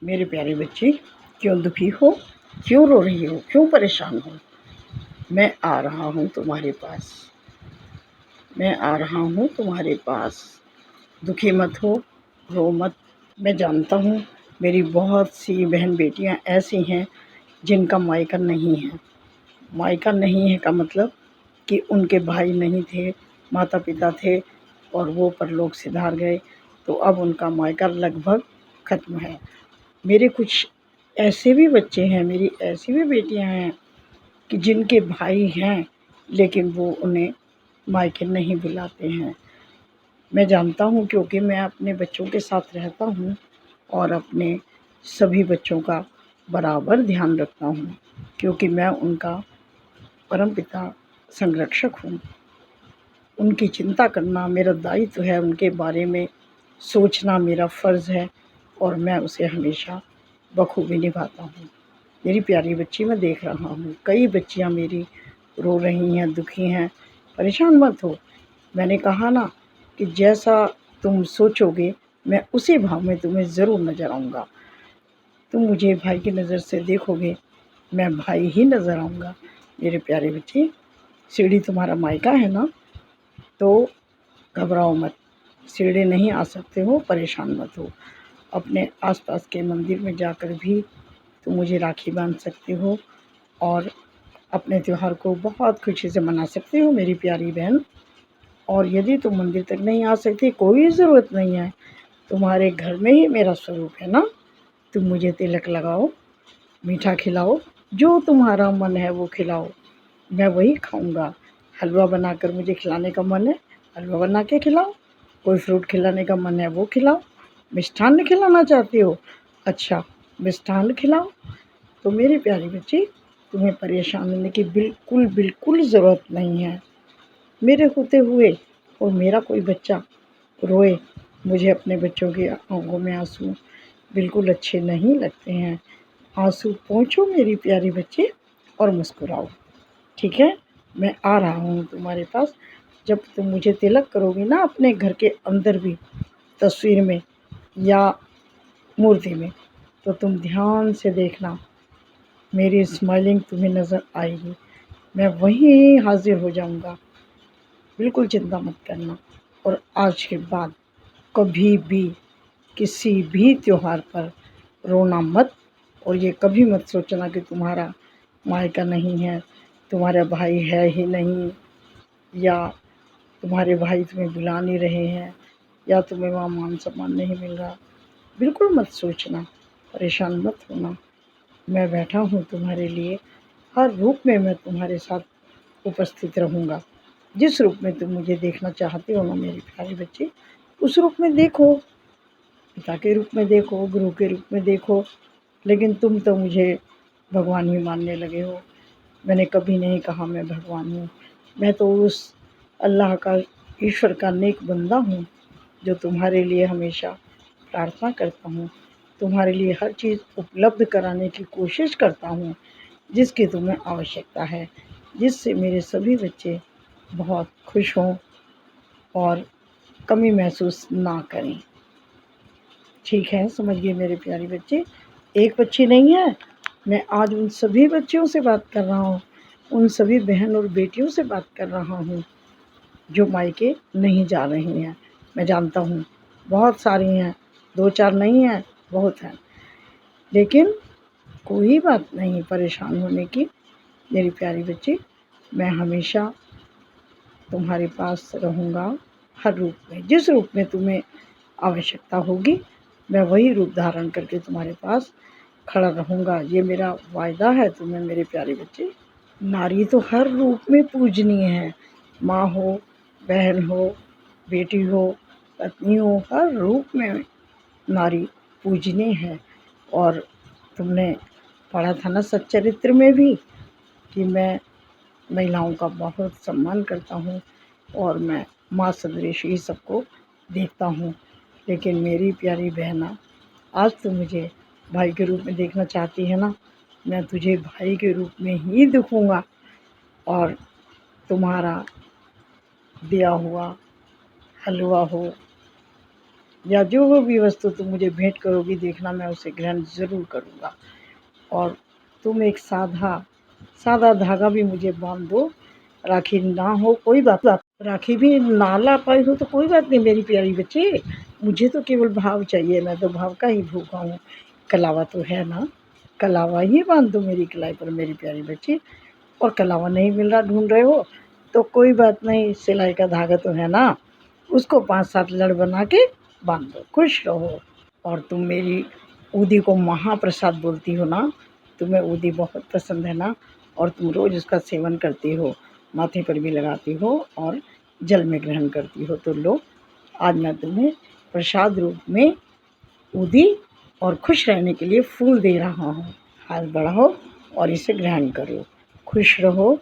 मेरे प्यारे बच्चे, क्यों दुखी हो, क्यों रो रही हो, क्यों परेशान हो? मैं आ रहा हूँ तुम्हारे पास, मैं आ रहा हूँ तुम्हारे पास। दुखी मत हो, रो मत। मैं जानता हूँ मेरी बहुत सी बहन बेटियाँ ऐसी हैं जिनका मायका नहीं है। मायका नहीं है का मतलब कि उनके भाई नहीं थे, माता पिता थे और वो परलोक सिधार गए, तो अब उनका मायका लगभग ख़त्म है। मेरे कुछ ऐसे भी बच्चे हैं, मेरी ऐसी भी बेटियां हैं कि जिनके भाई हैं लेकिन वो उन्हें मायके नहीं बुलाते हैं। मैं जानता हूँ क्योंकि मैं अपने बच्चों के साथ रहता हूँ और अपने सभी बच्चों का बराबर ध्यान रखता हूँ, क्योंकि मैं उनका परमपिता संरक्षक हूँ। उनकी चिंता करना मेरा दायित्व है, उनके बारे में सोचना मेरा फ़र्ज़ है और मैं उसे हमेशा बखूबी निभाता हूँ। मेरी प्यारी बच्ची, मैं देख रहा हूँ कई बच्चियाँ मेरी रो रही हैं, दुखी हैं। परेशान मत हो। मैंने कहा ना कि जैसा तुम सोचोगे मैं उसी भाव में तुम्हें ज़रूर नज़र आऊँगा। तुम मुझे भाई की नज़र से देखोगे, मैं भाई ही नज़र आऊँगा। मेरे प्यारे बच्चे, सीढ़ी तुम्हारा मायका है ना, तो घबराओ मत। सीढ़ी नहीं आ सकते हो, परेशान मत हो। अपने आसपास के मंदिर में जाकर भी तुम मुझे राखी बांध सकते हो और अपने त्यौहार को बहुत खुशी से मना सकते हो मेरी प्यारी बहन। और यदि तुम मंदिर तक नहीं आ सकती, कोई ज़रूरत नहीं है, तुम्हारे घर में ही मेरा स्वरूप है ना। तुम मुझे तिलक लगाओ, मीठा खिलाओ, जो तुम्हारा मन है वो खिलाओ, मैं वही खाऊंगा। हलवा बनाकर मुझे खिलाने का मन है, हलवा बना के खिलाओ। कोई फ्रूट खिलाने का मन है वो खिलाओ। मिष्ठान्न खिलाना चाहती हो, अच्छा मिष्ठान्न खिलाओ। तो मेरी प्यारी बच्ची, तुम्हें परेशान होने की बिल्कुल बिल्कुल ज़रूरत नहीं है। मेरे होते हुए और मेरा कोई बच्चा रोए, मुझे अपने बच्चों की आंखों में आंसू बिल्कुल अच्छे नहीं लगते हैं। आंसू पोंछो मेरी प्यारी बच्ची और मुस्कुराओ, ठीक है? मैं आ रहा हूँ तुम्हारे पास। जब तुम मुझे तिलक करोगी ना अपने घर के अंदर भी, तस्वीर में या मूर्ति में, तो तुम ध्यान से देखना, मेरी स्माइलिंग तुम्हें नज़र आएगी। मैं वहीं हाज़िर हो जाऊँगा, बिल्कुल चिंता मत करना। और आज के बाद कभी भी किसी भी त्योहार पर रोना मत, और ये कभी मत सोचना कि तुम्हारा मायका नहीं है, तुम्हारा भाई है ही नहीं, या तुम्हारे भाई तुम्हें बुला नहीं रहे हैं, या तुम्हें वहाँ मान सम्मान नहीं मिल रहा। बिल्कुल मत सोचना, परेशान मत होना। मैं बैठा हूँ तुम्हारे लिए, हर रूप में मैं तुम्हारे साथ उपस्थित रहूँगा। जिस रूप में तुम मुझे देखना चाहते हो ना मेरे प्यारे बच्चे, उस रूप में देखो। पिता के रूप में देखो, गुरु के रूप में देखो, लेकिन तुम तो मुझे भगवान ही मानने लगे हो। मैंने कभी नहीं कहा मैं भगवान हूँ। मैं तो उस अल्लाह का, ईश्वर का नेक बंदा हूँ जो तुम्हारे लिए हमेशा प्रार्थना करता हूँ, तुम्हारे लिए हर चीज़ उपलब्ध कराने की कोशिश करता हूँ जिसकी तुम्हें आवश्यकता है, जिससे मेरे सभी बच्चे बहुत खुश हों और कमी महसूस ना करें। ठीक है, समझ गए मेरे प्यारे बच्चे। एक बच्ची नहीं है, मैं आज उन सभी बच्चियों से बात कर रहा हूँ, उन सभी बहन और बेटियों से बात कर रहा हूँ जो मायके नहीं जा रही हैं। मैं जानता हूँ बहुत सारी हैं, 2-4 नहीं हैं, बहुत हैं, लेकिन कोई बात नहीं परेशान होने की मेरी प्यारी बच्ची। मैं हमेशा तुम्हारे पास रहूँगा, हर रूप में, जिस रूप में तुम्हें आवश्यकता होगी मैं वही रूप धारण करके तुम्हारे पास खड़ा रहूँगा। ये मेरा वायदा है तुम्हें मेरे प्यारे बच्चे। नारी तो हर रूप में पूजनीय है, माँ हो, बहन हो, बेटी हो, पत्नी हो, हर रूप में नारी पूजनीय है। और तुमने पढ़ा था ना सच्चरित्र में भी कि मैं महिलाओं का बहुत सम्मान करता हूँ और मैं माँ सदृश ही सबको देखता हूँ। लेकिन मेरी प्यारी बहना, आज तो मुझे भाई के रूप में देखना चाहती है ना, मैं तुझे भाई के रूप में ही दिखूँगा और तुम्हारा दिया हुआ हलवा हो, या जो भी वस्तु तुम मुझे भेंट करोगी, देखना मैं उसे ग्रहण ज़रूर करूँगा। और तुम एक सादा धागा भी मुझे बांध दो। राखी ना हो कोई बात, राखी भी ना ला पाई हो तो कोई बात नहीं मेरी प्यारी बच्ची, मुझे तो केवल भाव चाहिए, मैं तो भाव का ही भूखा हूँ। कलावा तो है ना, कलावा ही बांध दो मेरी कलाई पर मेरी प्यारी बच्ची। और कलावा नहीं मिल रहा, ढूंढ रहे हो तो कोई बात नहीं, सिलाई का धागा तो है ना, उसको 5-7 लड़ बना के बांध दो, खुश रहो। और तुम मेरी ऊदी को महाप्रसाद बोलती हो ना, तुम्हें ऊदी बहुत पसंद है ना, और तुम रोज़ उसका सेवन करती हो, माथे पर भी लगाती हो और जल में ग्रहण करती हो। तो लो, आज मैं तुम्हें प्रसाद रूप में ऊदी और खुश रहने के लिए फूल दे रहा हूँ। हाथ बढ़ाओ और इसे ग्रहण करो, खुश रहो,